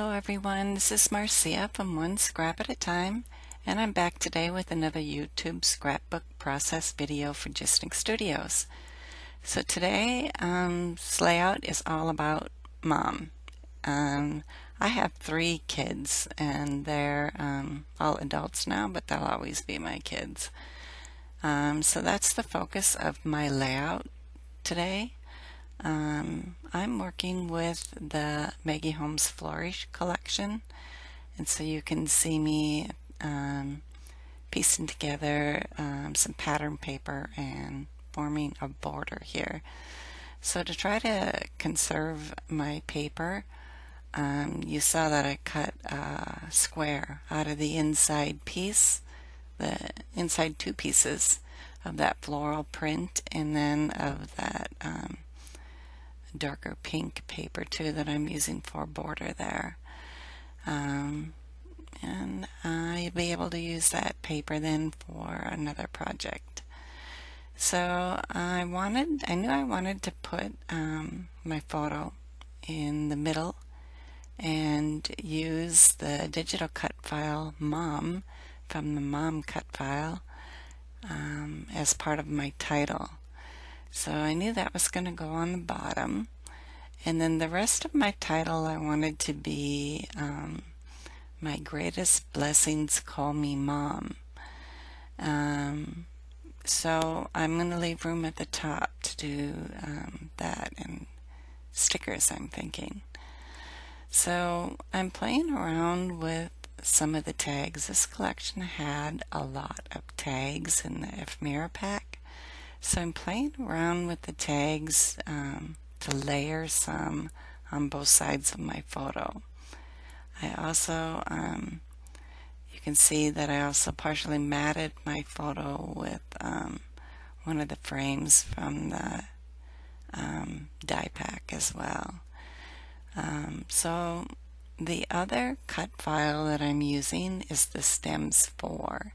Hello everyone, this is Marcia from One Scrap at a Time, and I'm back today with another YouTube scrapbook process video for JustNick Studios. So today, this layout is all about Mom. I have 3 kids, and they're all adults now, but they'll always be my kids. So that's the focus of my layout today. I'm working with the Maggie Holmes Flourish collection, and so you can see me piecing together some pattern paper and forming a border here. So to try to conserve my paper, you saw that I cut a square out of the inside piece, the inside 2 pieces of that floral print, and then of that darker pink paper too that I'm using for border there. And you'll be able to use that paper then for another project. So I knew I wanted to put my photo in the middle and use the digital cut file Mom from the Mom cut file as part of my title. So I knew that was going to go on the bottom, and then the rest of my title I wanted to be My Greatest Blessings Call Me Mom. So I'm going to leave room at the top to do that, and stickers I'm thinking. So I'm playing around with some of the tags. This collection had a lot of tags in the ephemera pack. So I'm playing around with the tags to layer some on both sides of my photo. I also, you can see that I also partially matted my photo with one of the frames from the die pack as well. So the other cut file that I'm using is the stems 4.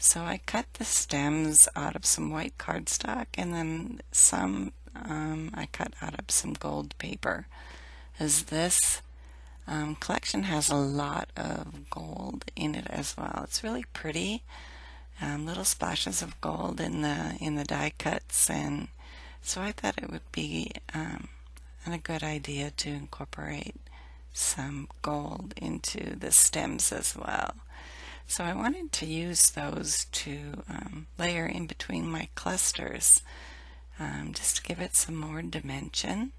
So I cut the stems out of some white cardstock, and then some I cut out of some gold paper, as this collection has a lot of gold in it as well. It's really pretty, little splashes of gold in the die cuts, and so I thought it would be a good idea to incorporate some gold into the stems as well. So I wanted to use those to layer in between my clusters, just to give it some more dimension.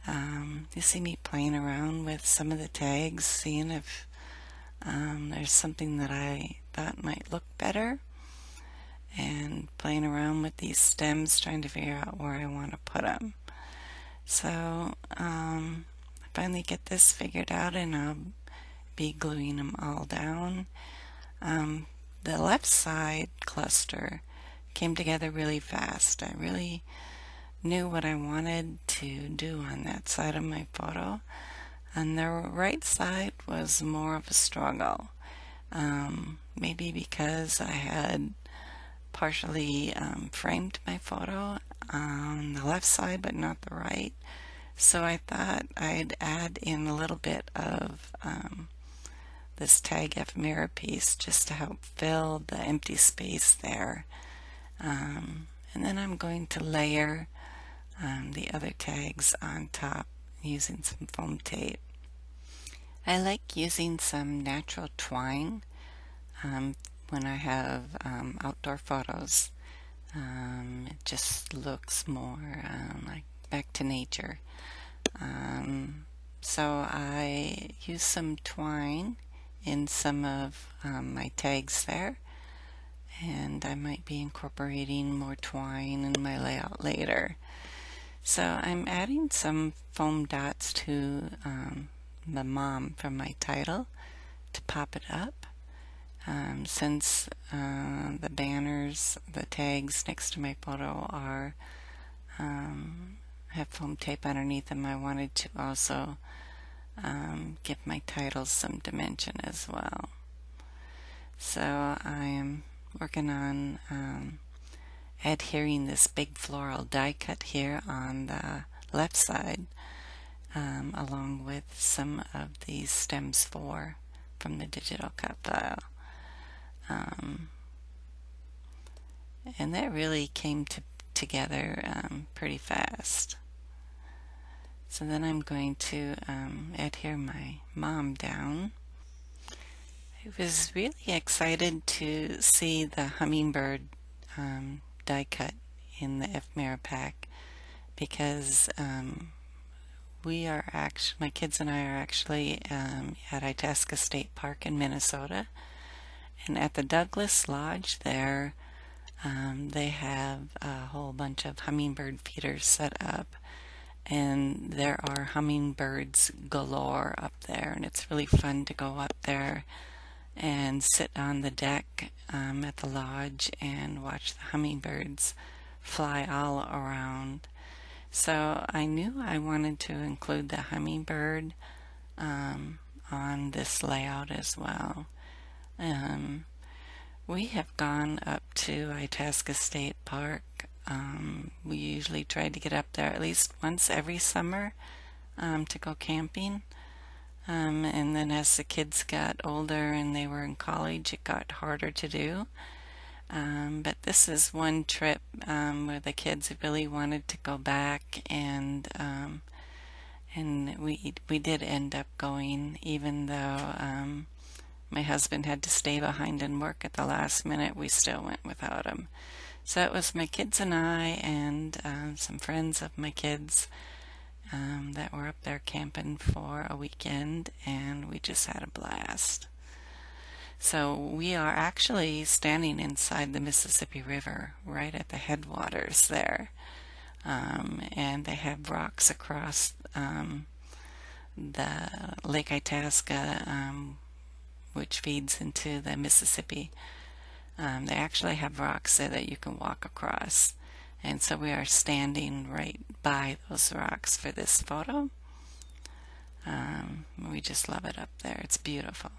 You see me playing around with some of the tags, seeing if there's something that I thought might look better, and playing around with these stems, trying to figure out where I want to put them. So I finally get this figured out, and I'll be gluing them all down. The left side cluster came together really fast. I really knew what I wanted to do on that side of my photo, and the right side was more of a struggle. Maybe because I had partially framed my photo on the left side but not the right, so I thought I'd add in a little bit of this tag ephemera piece just to help fill the empty space there. And then I'm going to layer the other tags on top using some foam tape. I like using some natural twine when I have outdoor photos. It just looks more like back to nature. So I use some twine in some of my tags there, and I might be incorporating more twine in my layout later. So I'm adding some foam dots to the Mom from my title to pop it up. Since the banners, the tags next to my photo are have foam tape underneath them, I wanted to also give my titles some dimension as well. So I am working on adhering this big floral die cut here on the left side along with some of these stems 4 from the digital cut file. And that really came together pretty fast. So then I'm going to adhere my mom down. I was really excited to see the hummingbird die cut in the ephemera pack because my kids and I are actually at Itasca State Park in Minnesota, and at the Douglas Lodge there they have a whole bunch of hummingbird feeders set up, and there are hummingbirds galore up there, and it's really fun to go up there and sit on the deck at the lodge and watch the hummingbirds fly all around. So I knew I wanted to include the hummingbird on this layout as well. We have gone up to Itasca State Park. We usually try to get up there at least once every summer to go camping. And then as the kids got older and they were in college, it got harder to do. But this is one trip where the kids really wanted to go back, and we did end up going, even though my husband had to stay behind and work at the last minute. We still went without him. So it was my kids and I and some friends of my kids that were up there camping for a weekend, and we just had a blast. So we are actually standing inside the Mississippi River, right at the headwaters there. And they have rocks across the Lake Itasca, which feeds into the Mississippi. They actually have rocks there that you can walk across. And so we are standing right by those rocks for this photo. We just love it up there. It's beautiful.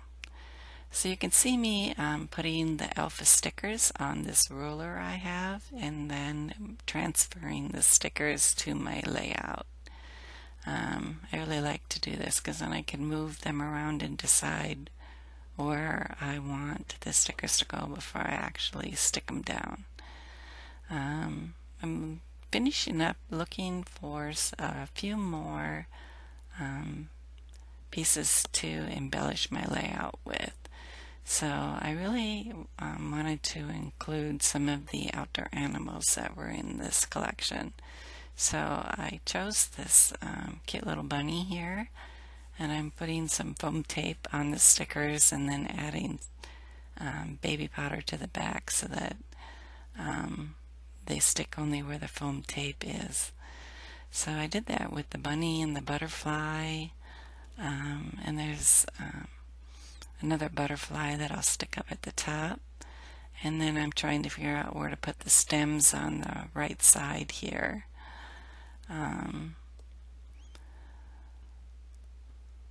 So you can see me putting the alpha stickers on this ruler I have, and then transferring the stickers to my layout. I really like to do this because then I can move them around and decide where I want the stickers to go before I actually stick them down. I'm finishing up looking for a few more pieces to embellish my layout with. So I really wanted to include some of the outdoor animals that were in this collection. So I chose this cute little bunny here, and I'm putting some foam tape on the stickers and then adding baby powder to the back so that they stick only where the foam tape is. So I did that with the bunny and the butterfly, and there's another butterfly that I'll stick up at the top, and then I'm trying to figure out where to put the stems on the right side here.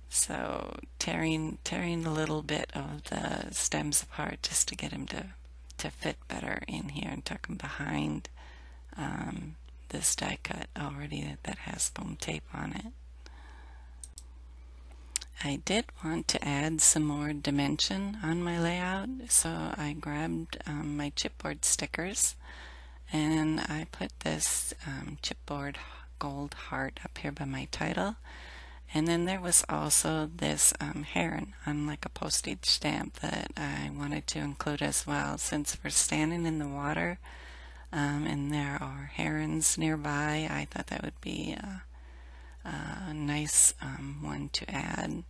So tearing a little bit of the stems apart just to get them to fit better in here, and tuck them behind this die cut already that has foam tape on it. I did want to add some more dimension on my layout, so I grabbed my chipboard stickers and I put this chipboard gold heart up here by my title. And then there was also this heron on like a postage stamp that I wanted to include as well, since we're standing in the water and there are herons nearby. I thought that would be a nice one to add.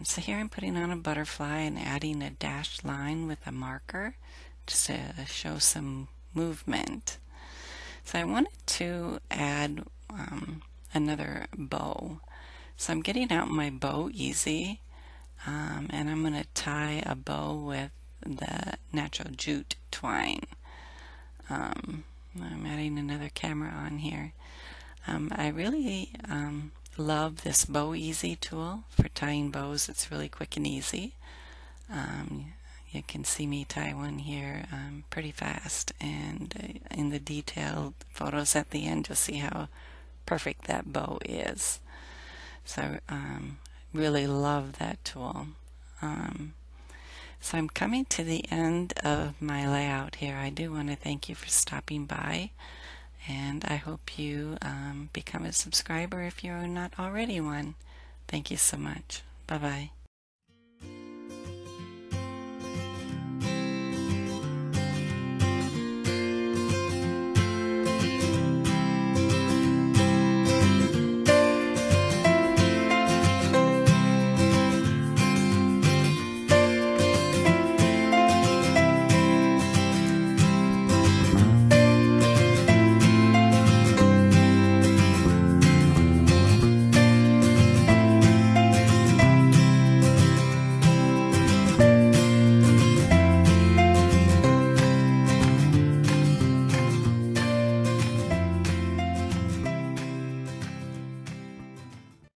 So here I'm putting on a butterfly and adding a dashed line with a marker just to show some movement. So I wanted to add another bow. So I'm getting out my bow easy, and I'm going to tie a bow with the natural jute twine. I'm adding another camera on here. I really love this Bow Easy tool for tying bows. It's really quick and easy. You can see me tie one here pretty fast, and in the detailed photos at the end you'll see how perfect that bow is. So really love that tool. So I'm coming to the end of my layout here. I do want to thank you for stopping by, and I hope you become a subscriber if you're not already one. Thank you so much. Bye-bye.